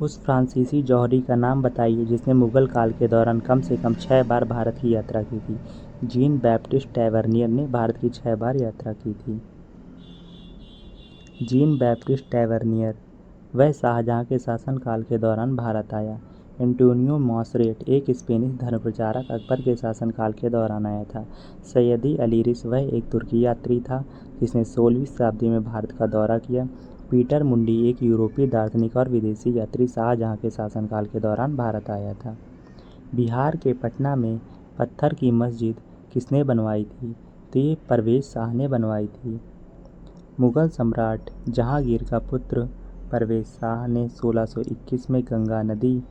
उस फ्रांसीसी जौहरी का नाम बताइए जिसने मुगल काल के दौरान कम से कम 6 बार भारत की यात्रा की थी। जीन बैप्टिस्ट टैवर्नियर ने भारत की 6 बार यात्रा की थी। जीन बैप्टिस्ट टैवर्नियर वह शाहजहाँ के शासनकाल के दौरान भारत आया। एंटोनियो मॉसरेट एक स्पेनिश धर्मप्रचारक अकबर के शासनकाल के दौरान आया था। सैयदी अली रिस वह एक तुर्की यात्री था जिसने 16वीं शताब्दी में भारत का दौरा किया। पीटर मुंडी एक यूरोपीय दार्शनिक और विदेशी यात्री शाहजहाँ के शासनकाल के दौरान भारत आया था। बिहार के पटना में पत्थर की मस्जिद किसने बनवाई थी? तो ये परवेज शाह ने बनवाई थी। मुगल सम्राट जहांगीर का पुत्र परवेज शाह ने 1621 में गंगा नदी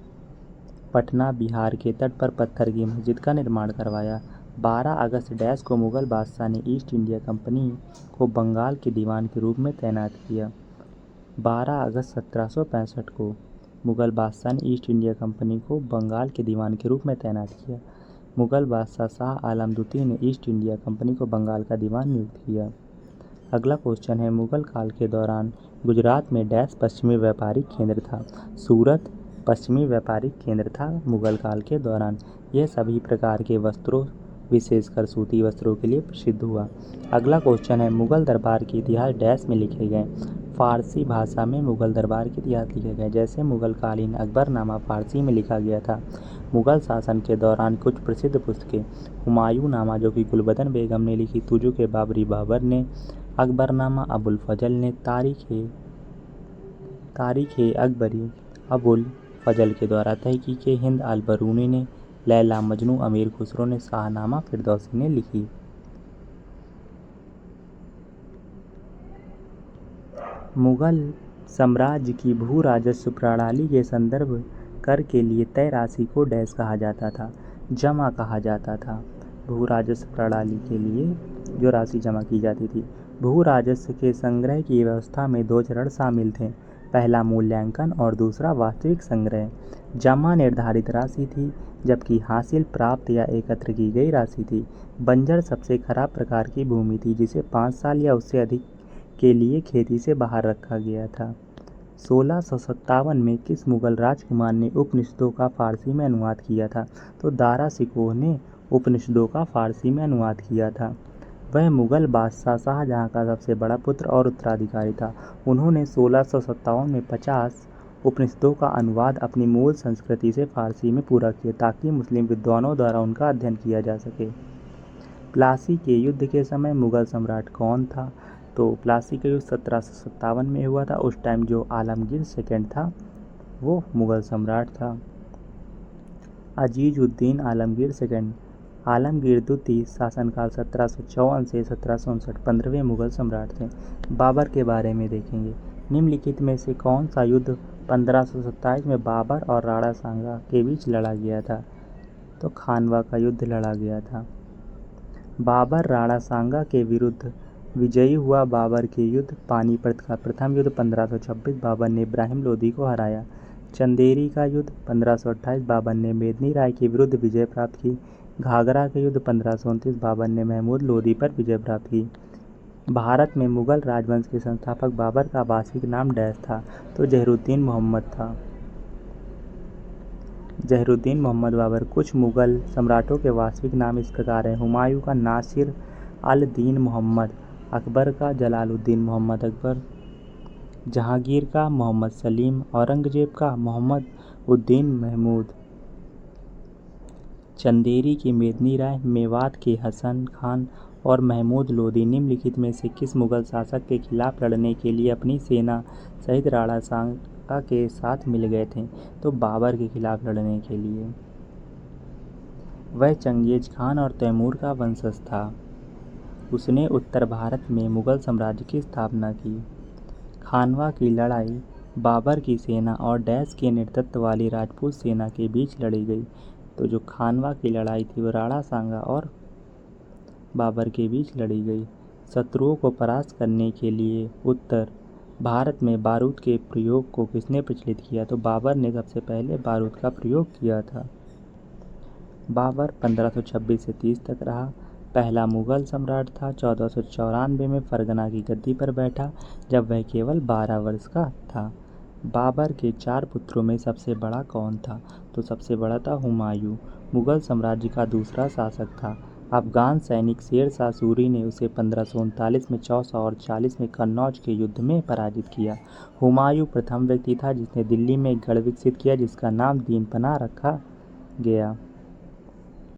पटना बिहार के तट पर पत्थर की मस्जिद का निर्माण करवाया। 12 अगस्त डैश को मुगल बादशाह ने ईस्ट इंडिया कंपनी को बंगाल के दीवान के रूप में तैनात किया। 12 अगस्त 1765 को मुगल बादशाह ने ईस्ट इंडिया कंपनी को बंगाल के दीवान के रूप में तैनात किया। मुगल बादशाह शाह आलम द्वितीय ने ईस्ट इंडिया कंपनी को बंगाल का दीवान नियुक्त किया। अगला क्वेश्चन है, मुगल काल के दौरान गुजरात में डैश पश्चिमी व्यापारिक केंद्र था। सूरत पश्चिमी व्यापारिक केंद्र था मुगल काल के दौरान। यह सभी प्रकार के वस्त्रों विशेषकर सूती वस्त्रों के लिए प्रसिद्ध हुआ। अगला क्वेश्चन है, मुगल दरबार के इतिहास डैश में लिखे गए। फारसी भाषा में मुगल दरबार के इतिहास लिखे गए। जैसे मुगल कालीन अकबरनामा फारसी में लिखा गया था। मुगल शासन के दौरान कुछ प्रसिद्ध पुस्तकें, हुमायूं नामा जो कि गुलबदन बेगम ने लिखी, तुजो के बाबरी बाबर ने, अकबरनामा अबुल फजल ने, तारीख अकबरी अबुल फजल के द्वारा तहकीक हिंद अल बरूनी ने, लैला मजनू अमीर खुसरो ने, शाहनामा फिरदौसी ने लिखी। मुगल साम्राज्य की भू राजस्व प्रणाली के संदर्भ कर के लिए तय राशि को डैश कहा जाता था, जमा कहा जाता था। भू राजस्व प्रणाली के लिए जो राशि जमा की जाती थी। भू राजस्व के संग्रह की व्यवस्था में 2 चरण शामिल थे, पहला मूल्यांकन और दूसरा वास्तविक संग्रह। जमा निर्धारित राशि थी जबकि हासिल, प्राप्त या एकत्र की गई राशि थी। बंजर सबसे खराब प्रकार की भूमि थी जिसे 5 साल या उससे अधिक के लिए खेती से बाहर रखा गया था। 1657 में किस मुगल राजकुमार ने उपनिषदों का फारसी में अनुवाद किया था? तो दारा शिकोह ने उपनिषदों का फारसी में अनुवाद किया था। वह मुगल बादशाह शाहजहाँ का सबसे बड़ा पुत्र और उत्तराधिकारी था। उन्होंने 1657 में 50 उपनिषदों का अनुवाद अपनी मूल संस्कृति से फारसी में पूरा किया ताकि मुस्लिम विद्वानों द्वारा उनका अध्ययन किया जा सके। प्लासी के युद्ध के समय मुगल सम्राट कौन था? तो प्लासी का युद्ध 1757 में हुआ था। उस टाइम जो आलमगीर सेकंड था वो मुगल सम्राट था। अजीजुद्दीन आलमगीर सेकंड, आलमगीर द्वितीय शासनकाल 1754 से 1759, 15वें मुगल सम्राट थे। बाबर के बारे में देखेंगे। निम्नलिखित में से कौन सा युद्ध 1527 में बाबर और राणा सांगा के बीच लड़ा गया था? तो खानवा का युद्ध लड़ा गया था। बाबर राणा सांगा के विरुद्ध विजयी हुआ। बाबर के युद्ध पानीपत का प्रथम युद्ध 1526 बाबर ने इब्राहिम लोदी को हराया। चंदेरी का युद्ध 1528 बाबर ने मेदिनी राय के विरुद्ध विजय प्राप्त की। घाघरा के युद्ध 1529 बाबर ने महमूद लोदी पर विजय प्राप्त की। भारत में मुगल राजवंश के संस्थापक बाबर का वास्तविक नाम डैश था? तो जहरुद्दीन मोहम्मद था। जहरुद्दीन मोहम्मद बाबर। कुछ मुगल सम्राटों के वास्तविक नाम इस प्रकार हैं। हुमायूं का नासिर अल दीन मोहम्मद, अकबर का जलालुद्दीन मोहम्मद अकबर, जहांगीर का मोहम्मद सलीम, औरंगजेब का मोहम्मद उद्दीन महमूद, चंदेरी की मेदिनी राय, मेवात के हसन खान और महमूद लोदी निम्नलिखित में से किस मुगल शासक के खिलाफ लड़ने के लिए अपनी सेना सहित राणा सांगा के साथ मिल गए थे? तो बाबर के खिलाफ लड़ने के लिए। वह चंगेज खान और तैमूर का वंशज था। उसने उत्तर भारत में मुगल साम्राज्य की स्थापना की। खानवा की लड़ाई बाबर की सेना और डैश के नेतृत्व वाली राजपूत सेना के बीच लड़ी गई। तो जो खानवा की लड़ाई थी वो राणा सांगा और बाबर के बीच लड़ी गई। शत्रुओं को परास्त करने के लिए उत्तर भारत में बारूद के प्रयोग को किसने प्रचलित किया? तो बाबर ने सबसे पहले बारूद का प्रयोग किया था। बाबर 1526 से 30 तक रहा। पहला मुगल सम्राट था। 1494 में फरगना की गद्दी पर बैठा जब वह केवल 12 वर्ष का था। बाबर के 4 पुत्रों में सबसे बड़ा कौन था? तो सबसे बड़ा था हुमायूं। मुगल साम्राज्य का दूसरा शासक था। अफगान सैनिक शेर शाह सूरी ने उसे 1539 में चौसा और 40 में कन्नौज के युद्ध में पराजित किया। हुमायूं प्रथम व्यक्ति था जिसने दिल्ली में एक गढ़ विकसित किया जिसका नाम दीन पनाह रखा गया।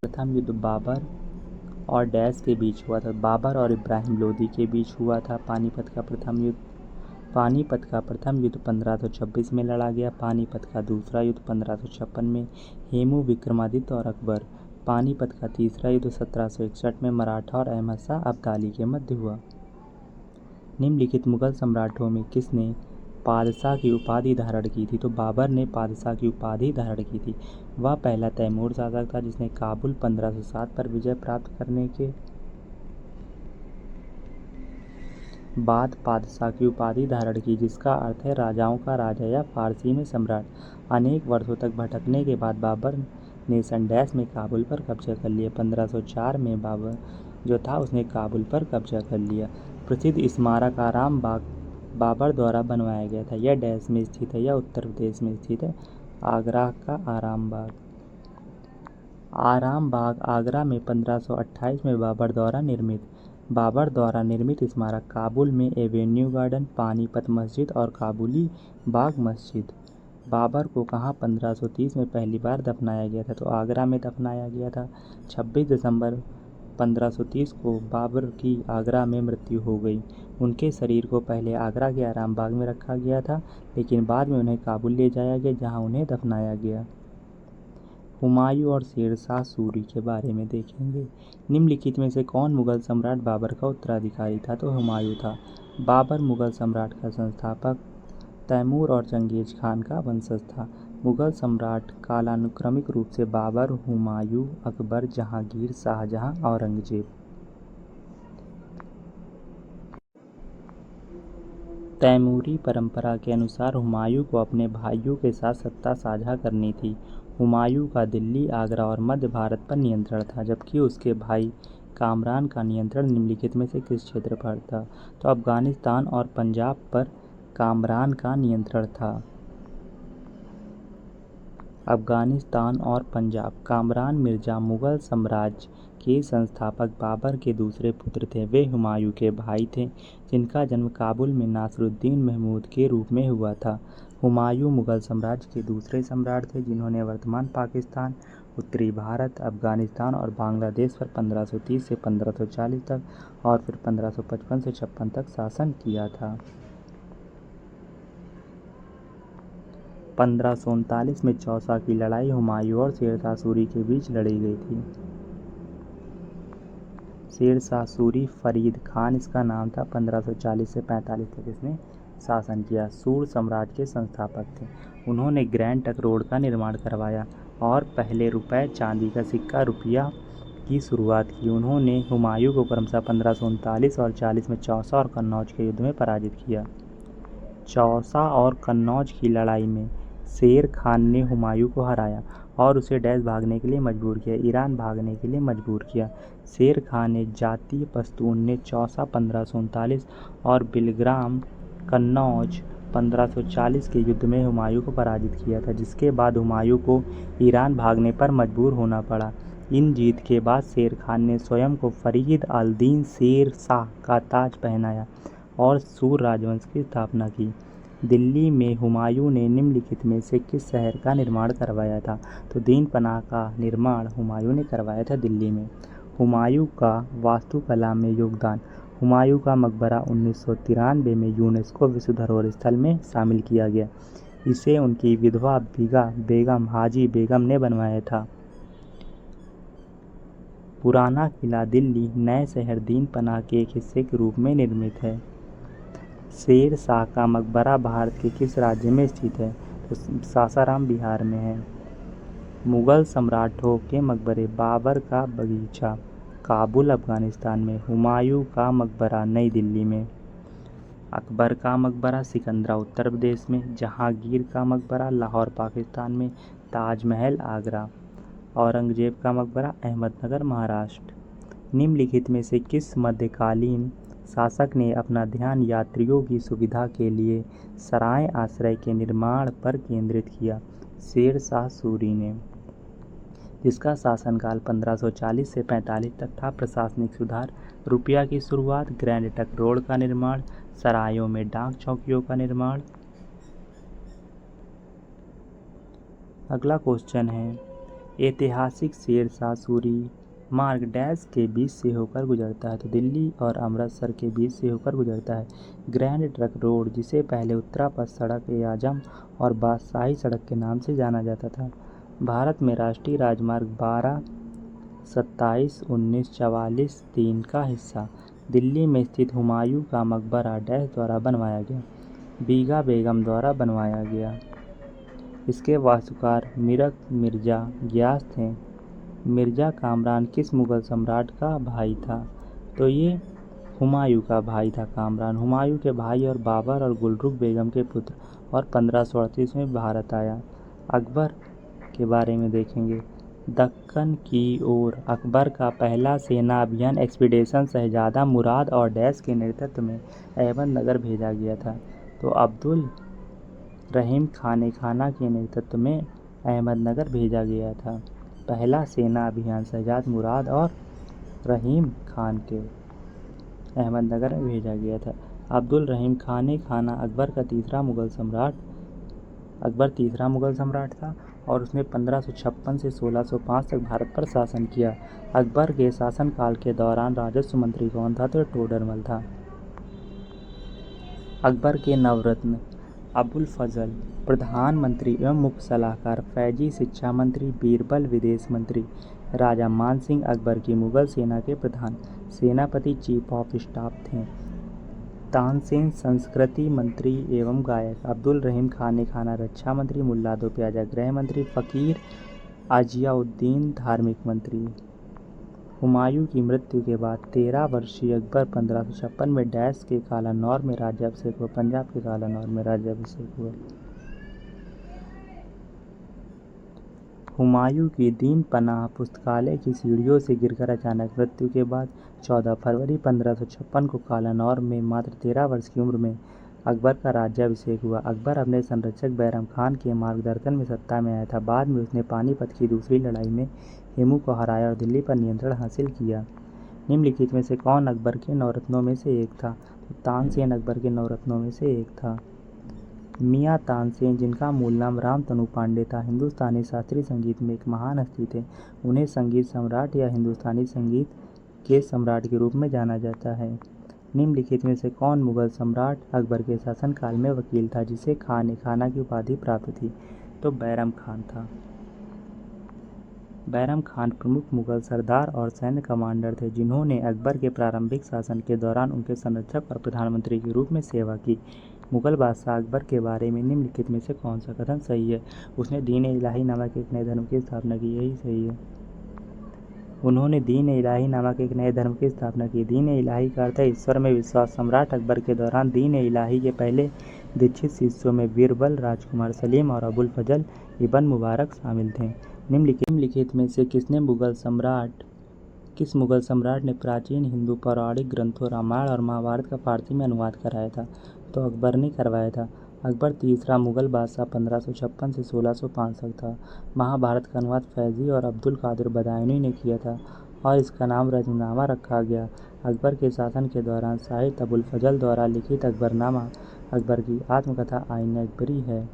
प्रथम युद्ध बाबर और डैश के बीच हुआ था। बाबर और इब्राहिम लोदी के बीच हुआ था पानीपत का प्रथम युद्ध। पानीपत का प्रथम युद्ध 1526 में लड़ा गया। पानीपत का दूसरा युद्ध 1556 में हेमू विक्रमादित्य और अकबर। पानीपत का तीसरा युद्ध 1761 में मराठा और अहमद शाह अब्दाली के मध्य हुआ। निम्नलिखित मुगल सम्राटों में किसने पादशाह की उपाधि धारण की थी? तो बाबर ने पादशाह की उपाधि धारण की थी। वह पहला तैमूर शासक था जिसने काबुल 1507 पर विजय प्राप्त करने के बाद पादशाह की उपाधि धारण की, जिसका अर्थ है राजाओं का राजा या फारसी में सम्राट। अनेक वर्षों तक भटकने के बाद बाबर ने सन डैश में काबुल पर कब्जा कर लिया। 1504 में बाबर जो था उसने काबुल पर कब्जा कर लिया। प्रसिद्ध स्मारक आराम बाग बाबर द्वारा बनवाया गया था। यह डैश में स्थित है, यह उत्तर प्रदेश में स्थित है। आगरा का आराम बाग। आराम बाग आगरा में 1528 में बाबर द्वारा निर्मित स्मारक काबुल में एवेन्यू गार्डन, पानीपत मस्जिद और काबुली बाग मस्जिद। बाबर को कहाँ 1530 में पहली बार दफनाया गया था? तो आगरा में दफनाया गया था। 26 दिसंबर 1530 को बाबर की आगरा में मृत्यु हो गई। उनके शरीर को पहले आगरा के आराम बाग में रखा गया था, लेकिन बाद में उन्हें काबुल ले जाया गया जहाँ उन्हें दफनाया गया। हुमायूं और शेर शाह सूरी के बारे में देखेंगे। निम्नलिखित में से कौन मुगल सम्राट बाबर का उत्तराधिकारी था? तो हुमायूं था। बाबर मुगल सम्राट का संस्थापक तैमूर और चंगेज खान का वंशज था। मुगल सम्राट कालानुक्रमिक रूप से बाबर, हुमायूं, अकबर, जहांगीर, शाहजहां, औरंगजेब। तैमूरी परंपरा के अनुसार हुमायूं को अपने भाइयों के साथ सत्ता साझा करनी थी। हुमायूं का दिल्ली, आगरा और मध्य भारत पर नियंत्रण था, जबकि उसके भाई कामरान का नियंत्रण निम्नलिखित में से किस क्षेत्र पर था? तो अफगानिस्तान और पंजाब पर कामरान का नियंत्रण था। अफगानिस्तान और पंजाब। कामरान मिर्जा मुगल साम्राज्य के संस्थापक बाबर के दूसरे पुत्र थे। वे हुमायूं के भाई थे, जिनका जन्म काबुल में नासिरुद्दीन महमूद के रूप में हुआ था। हुमायूं मुगल साम्राज्य के दूसरे सम्राट थे जिन्होंने वर्तमान पाकिस्तान, उत्तरी भारत, अफगानिस्तान और बांग्लादेश पर 1530 से 1540 तक और फिर 1555 से 56 तक शासन किया था। 1539 में चौसा की लड़ाई हुमायूं और शेर शाह सूरी के बीच लड़ी गई थी। शेर शाह सूरी फरीद खान इसका नाम था। 1540 से 45 तक इसने शासन किया। सूर सम्राट के संस्थापक थे। उन्होंने ग्रैंड ट्रंक रोड का निर्माण करवाया और पहले रुपए चांदी का सिक्का रुपया की शुरुआत की। उन्होंने हुमायूं को क्रमशः 1539 और 40 में चौसा और कन्नौज के युद्ध में पराजित किया। चौसा और कन्नौज की लड़ाई में शेर खान ने हुमायूं को हराया और उसे डैश भागने के लिए मजबूर किया, ईरान भागने के लिए मजबूर किया। शेर खान एक जातीय पश्तून ने चौसा 1539 और बिलग्राम कन्नौज 1540 के युद्ध में हुमायूं को पराजित किया था, जिसके बाद हुमायूं को ईरान भागने पर मजबूर होना पड़ा। इन जीत के बाद शेर खान ने स्वयं को फरीद अल-दीन शेर शाह का ताज पहनाया और सूर राजवंश की स्थापना की। दिल्ली में हुमायूं ने निम्नलिखित में से किस शहर का निर्माण करवाया था? तो दीन पनाह का निर्माण हुमायूं ने करवाया था दिल्ली में। हुमायूं का वास्तुकला में योगदान। हुमायूं का मकबरा 1993 में यूनेस्को विश्व धरोहर स्थल में शामिल किया गया। इसे उनकी विधवा बेगम हाजी बेगम ने बनवाया था। पुराना किला दिल्ली नए शहर दीन पनाह के एक हिस्से के रूप में निर्मित है। शेर शाह का मकबरा भारत के किस राज्य में स्थित है? तो सासाराम बिहार में है। मुगल सम्राटों के मकबरे। बाबर का बगीचा काबुल अफगानिस्तान में। हुमायूं का मकबरा नई दिल्ली में। अकबर का मकबरा सिकंदरा उत्तर प्रदेश में। जहांगीर का मकबरा लाहौर पाकिस्तान में। ताजमहल आगरा। औरंगजेब का मकबरा अहमदनगर महाराष्ट्र। निम्नलिखित में से किस मध्यकालीन शासक ने अपना ध्यान यात्रियों की सुविधा के लिए सराय आश्रय के निर्माण पर केंद्रित किया। शेर शाह सूरी ने, जिसका शासनकाल 1540 से 45 तक था, प्रशासनिक सुधार, रुपया की शुरुआत, ग्रैंड ट्रंक रोड का निर्माण, सरायों में डाक चौकियों का निर्माण। अगला क्वेश्चन है, ऐतिहासिक शेर शाह सूरी मार्ग डैश के बीच से होकर गुजरता है? तो दिल्ली और अमृतसर के बीच से होकर गुजरता है। ग्रैंड ट्रंक रोड, जिसे पहले उत्तरापथ सड़क, आजम और बादशाही सड़क के नाम से जाना जाता था, भारत में राष्ट्रीय राजमार्ग 12, 27, 19, 44, 3 का हिस्सा। दिल्ली में स्थित हुमायूं का मकबरा डैश द्वारा बनवाया गया? बीगा बेगम द्वारा बनवाया गया। इसके वास्तुकार मिरक मिर्जा गियास थे। मिर्जा कामरान किस मुग़ल सम्राट का भाई था? तो ये हुमायूं का भाई था कामरान। हुमायूं के भाई और बाबर और गुलरुख बेगम के पुत्र, और 1538 में भारत आया। अकबर के बारे में देखेंगे। दक्कन की ओर अकबर का पहला सेना अभियान एक्सपीडिशन शहजादा मुराद और डैश के नेतृत्व में अहमदनगर भेजा गया था। तो अब्दुल रहीम खाना के नेतृत्व में अहमदनगर भेजा गया था। पहला सेना अभियान शहजाद मुराद और रहीम खान के अहमदनगर में भेजा गया था। अब्दुल रहीम खाना अकबर तीसरा मुग़ल सम्राट था और उसने 1556 से 1605 तक भारत पर शासन किया। अकबर के शासनकाल के दौरान राजस्व मंत्री कौन था? तो टोडरमल था। अकबर के नवरत्न अबुल फजल प्रधानमंत्री एवं मुख्य सलाहकार, फैजी शिक्षा मंत्री, बीरबल विदेश मंत्री, राजा मान सिंह अकबर की मुग़ल सेना के प्रधान सेनापति चीफ ऑफ स्टाफ थे। तानसेन संस्कृति मंत्री एवं गायक, अब्दुल रहीम खाना रक्षा मंत्री, मुल्ला दो प्याजा गृह मंत्री, फ़कीर अजियाउद्दीन धार्मिक मंत्री। हुमायूं की मृत्यु के बाद 13 वर्षीय अकबर 1556 में डैश के कालानौर में राज्याभिषेक हुआ। पंजाब के कालानौर में राज्याभिषेक हुआ। हुमायूं की दीन पनाह पुस्तकालय की सीढ़ियों से गिरकर अचानक मृत्यु के बाद 14 फरवरी 1556 को कालानौर में मात्र 13 वर्ष की उम्र में अकबर का राज्याभिषेक हुआ। अकबर अपने संरक्षक बैरम खान के मार्गदर्शन में सत्ता में आया था। बाद में उसने पानीपत की दूसरी लड़ाई में हेमू को हराया और दिल्ली पर नियंत्रण हासिल किया। निम्नलिखित में से कौन अकबर के नवरत्नों में से एक था? तो तानसेन अकबर के नवरत्नों में से एक था। मियाँ तानसेन, जिनका मूल नाम रामतनु पांडे था, हिंदुस्तानी शास्त्रीय संगीत में एक महान हस्ती थे। उन्हें संगीत सम्राट या हिंदुस्तानी संगीत के सम्राट के रूप में जाना जाता है। निम्नलिखित में से कौन मुग़ल सम्राट अकबर के शासनकाल में वकील था, जिसे खाना की उपाधि प्राप्त थी? तो बैरम खान था। बैरम खान प्रमुख मुग़ल सरदार और सैन्य कमांडर थे, जिन्होंने अकबर के प्रारंभिक शासन के दौरान उनके संरक्षक और प्रधानमंत्री के रूप में सेवा की। मुग़ल बादशाह अकबर के बारे में निम्नलिखित में से कौन सा कथन सही है? उसने दीन इलाही नामक एक नए धर्म की स्थापना की। यही सही है। उन्होंने दीन इलाही नामक एक नए धर्म की स्थापना की। दीन इलाही का अर्थ है ईश्वर में विश्वास। सम्राट अकबर के दौरान दीन इलाही के पहले दीक्षित शिष्यों में बीरबल, राजकुमार सलीम और अबुल फजल इब्न मुबारक शामिल थे। निम्नलिखित में से किस मुग़ल सम्राट ने प्राचीन हिंदू पौराणिक ग्रंथों रामायण और महाभारत का फारसी में अनुवाद कराया था? तो अकबर ने करवाया था। अकबर तीसरा मुग़ल बादशाह 1556 से 1605 तक था। महाभारत का अनुवाद फैजी और अब्दुल कादिर बदायूनी ने किया था और इसका नाम रज़्मनामा रखा गया। अकबर के शासन के दौरान साहिब अबुल फजल द्वारा लिखित अकबरनामा अकबर की आत्मकथा आईन अकबरी है।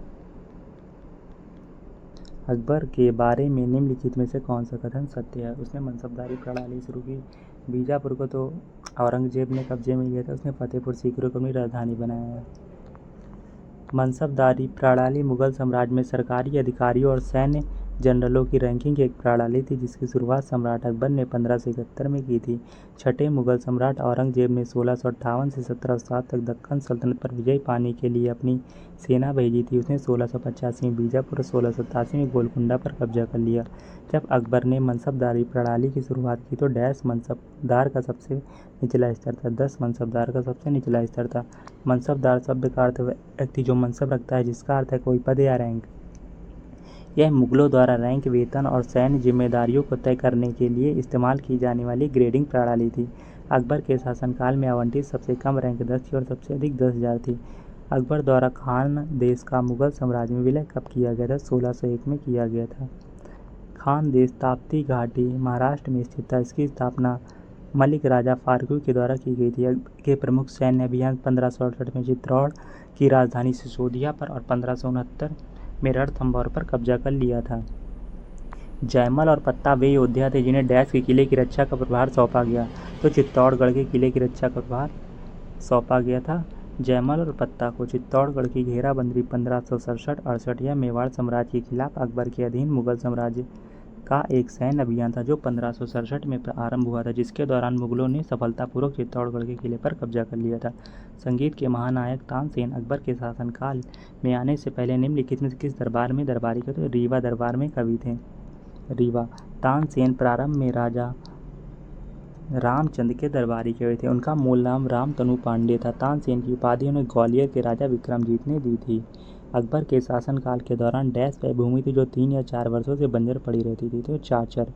अकबर के बारे में निम्नलिखित में से कौन सा कथन सत्य है? उसने मनसबदारी प्रणाली शुरू की। बीजापुर को तो औरंगजेब ने कब्जे में लिया था। उसने फतेहपुर सीकरी को अपनी राजधानी बनाया। मनसबदारी प्रणाली मुग़ल साम्राज्य में सरकारी अधिकारियों और सैन्य जनरलों की रैंकिंग की एक प्रणाली थी, जिसकी शुरुआत सम्राट अकबर ने 1571 में की थी। छठे मुग़ल सम्राट औरंगजेब ने 1658 से 1707 तक दक्कन सल्तनत पर विजय पाने के लिए अपनी सेना भेजी थी। उसने 1685 में बीजापुर और 1687 में गोलकुंडा पर कब्जा कर लिया। जब अकबर ने मनसबदारी प्रणाली की शुरुआत की तो डैश मनसबदार का सबसे निचला स्तर था। 10 मनसबदार का सबसे निचला स्तर था। मनसबदार शब्द का अर्थ व्यक्ति जो मनसब रखता है, जिसका अर्थ है कोई पद या रैंक। यह मुग़लों द्वारा रैंक, वेतन और सैन्य जिम्मेदारियों को तय करने के लिए इस्तेमाल की जाने वाली ग्रेडिंग प्रणाली थी। अकबर के शासनकाल में आवंटित सबसे कम रैंक 10 थी और सबसे अधिक 10,000 थी। अकबर द्वारा खान देश का मुगल साम्राज्य में विलय कब किया गया था? 1601 में किया गया था। खान देश ताप्ती घाटी महाराष्ट्र में स्थित था। इसकी स्थापना मलिक राजा फारूकी के द्वारा की गई थी। अकबर के प्रमुख सैन्य अभियान 1568 में चित्तौड़ की राजधानी सिसोदिया पर और 1569 में रणथंभौर पर कब्जा कर लिया था। जयमल और पत्ता वे योद्धा थे जिन्हें डैश के किले की रक्षा का प्रभार सौंपा गया। तो चित्तौड़गढ़ के किले की रक्षा का प्रभार सौंपा गया था जयमल और पत्ता को। चित्तौड़गढ़ की घेराबंदी 1567-68 यह मेवाड़ साम्राज्य के खिलाफ अकबर के अधीन मुगल साम्राज्य का एक सैन्य अभियान था जो 1567 में आरंभ हुआ था, जिसके दौरान मुगलों ने सफलतापूर्वक चित्तौड़गढ़ के किले पर कब्जा कर लिया था। संगीत के महानायक तानसेन अकबर के शासनकाल में आने से पहले निम्नलिखित में किस दरबार में दरबारी थे? तो रीवा दरबार में कवि थे। रीवा। तानसेन प्रारंभ में राजा रामचंद्र के दरबारी कवि थे। उनका मूल नाम रामतनु पांडे था। तानसेन की उपाधि उन्हें ग्वालियर के राजा विक्रमजीत ने दी थी। अकबर के शासनकाल के दौरान डैश वह भूमि थी जो 3 या 4 वर्षों से बंजर पड़ी रहती थी। तो चाचर।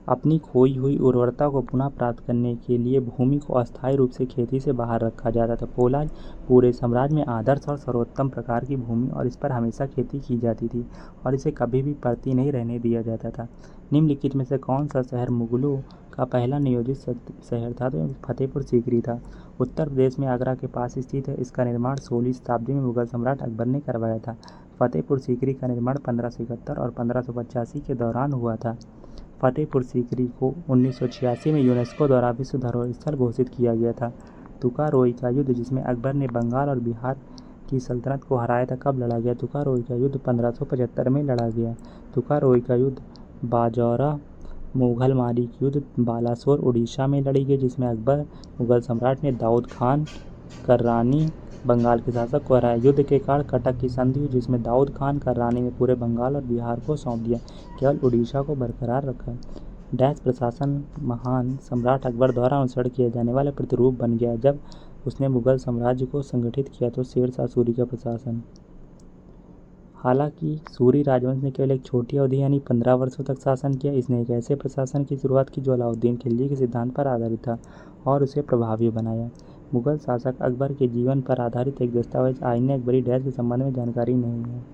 अपनी खोई हुई उर्वरता को पुनः प्राप्त करने के लिए भूमि को अस्थायी रूप से खेती से बाहर रखा जाता था। पोलाज पूरे साम्राज्य में आदर्श और सर्वोत्तम प्रकार की भूमि और इस पर हमेशा खेती की जाती थी और इसे कभी भी पड़ती नहीं रहने दिया जाता था। निम्नलिखित में से कौन सा शहर मुगलों का पहला नियोजित शहर था? तो फतेहपुर सीकरी था। उत्तर प्रदेश में आगरा के पास स्थित है। इसका निर्माण 16वीं शताब्दी में मुगल सम्राट अकबर ने करवाया था। फतेहपुर सीकरी का निर्माण 1571 और 1585 के दौरान हुआ था। फतेहपुर सीकरी को 1986 में यूनेस्को द्वारा विश्व धरोहर स्थल घोषित किया गया था। तुकारोई का युद्ध, जिसमें अकबर ने बंगाल और बिहार की सल्तनत को हराया था, कब लड़ा गया? तुकारोई का युद्ध 1575 में लड़ा गया। तुकारोई का युद्ध बाजौरा मुगलमारी की युद्ध बालासोर उड़ीसा में लड़ी गई, जिसमें अकबर मुगल सम्राट ने दाऊद खान कर्रानी बंगाल के शासक को हराया। युद्ध के कारण कटक की संधि हुई, जिसमें दाऊद खान कर्रानी ने पूरे बंगाल और बिहार को सौंप दिया, केवल उड़ीसा को बरकरार रखा। डैश प्रशासन महान सम्राट अकबर द्वारा अनुसरण किया जाने वाला प्रतिरूप बन गया जब उसने मुगल साम्राज्य को संगठित किया। तो शेरशाह सूरी का प्रशासन। हालांकि सूरी राजवंश ने केवल एक छोटी अवधि यानी 15 वर्षों तक शासन किया। इसने एक ऐसे प्रशासन की शुरुआत की जो अलाउद्दीन खिलजी के सिद्धांत पर आधारित था और उसे प्रभावी बनाया। मुगल शासक अकबर के जीवन पर आधारित एक दस्तावेज आईने अकबरी डैश के संबंध में जानकारी नहीं है।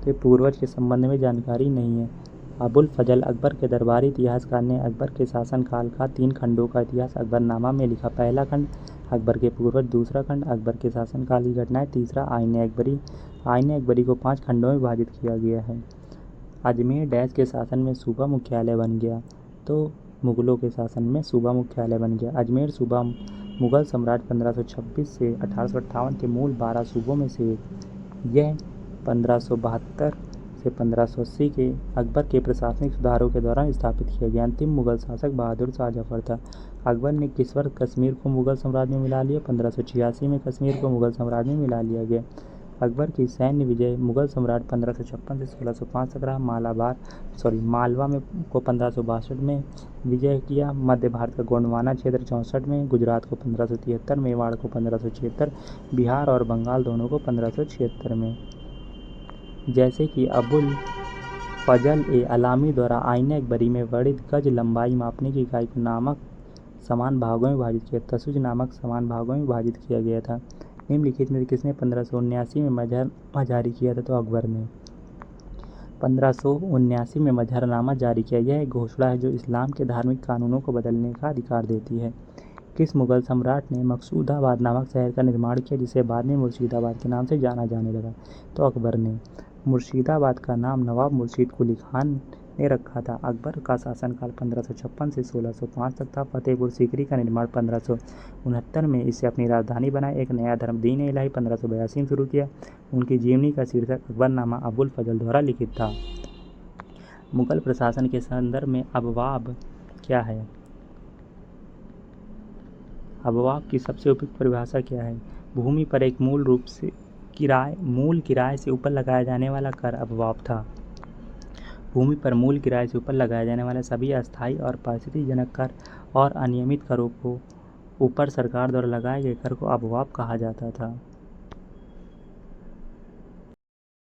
तो पूर्वज के संबंध में जानकारी नहीं है। अबुल फजल अकबर के दरबारी इतिहासकार ने अकबर के शासनकाल का 3 खंडों का इतिहास अकबरनामा में लिखा। पहला खंड अकबर के पूर्वज, दूसरा खंड अकबर के शासनकाल की घटनाएं, तीसरा आईने अकबरी। आईने अकबरी को 5 खंडों में विभाजित किया गया है। अजमेर डैश के शासन में सूबा मुख्यालय बन गया। तो मुगलों के शासन में सूबा मुख्यालय बन गया। अजमेर सूबा मुगल सम्राट 1526 से 1858 के मूल 12 सूबों में से एक। यह 1572 से 1580 के अकबर के प्रशासनिक सुधारों के दौरान स्थापित किया गया। अंतिम मुगल शासक बहादुर शाह जफर था। अकबर ने किस वर्ष कश्मीर को मुगल साम्राज्य में मिला लिया? 1586 में कश्मीर को मुगल साम्राज्य में मिला लिया गया। अकबर की सैन्य विजय मुगल सम्राट 1556 से 1605 तक रहा। मालवा में को 1562 में विजय किया। मध्य भारत का गोंडवाना क्षेत्र 64 में, गुजरात को 1573, मेवाड़ को 1576, बिहार और बंगाल दोनों को 1576 में। जैसे कि अबुल फजल ए अलामी द्वारा आईने अकबरी में वर्णित गज लंबाई मापने की इकाई को नामक समान भागों में विभाजित किया। तसुज नामक समान भागों में विभाजित किया गया था। निम्नलिखित में किसने 1579 में मजहरनामा जारी किया था? तो अकबर ने 1579 में मजहरनामा जारी किया। यह एक घोषणा है जो इस्लाम के धार्मिक कानूनों को बदलने का अधिकार देती है। किस मुगल सम्राट ने मकसूदाबाद नामक शहर का निर्माण किया, जिसे बाद में मुर्शिदाबाद के नाम से जाना जाने लगा? तो अकबर ने। मुर्शिदाबाद का नाम नवाब मुर्शीद कुली खान ने रखा था। अकबर का शासनकाल 1556 से 1605 तक था। फतेहपुर सीकरी का निर्माण 1569 में इसे अपनी राजधानी बनाया। एक नया धर्म दीन इलाही 1582 में शुरू किया। उनकी जीवनी का शीर्षक अकबरनामा अबुल फजल द्वारा लिखित था। मुगल प्रशासन के संदर्भ में अबवाब क्या है? अबवाब की सबसे उपयुक्त परिभाषा क्या है? भूमि पर एक मूल किराए से ऊपर लगाया जाने वाला कर अबवाब था। भूमि पर मूल किराए से ऊपर लगाए जाने वाले सभी अस्थायी और परिस्थितिजनक कर और अनियमित करों को ऊपर सरकार द्वारा लगाए गए कर को अबवाब कहा जाता था।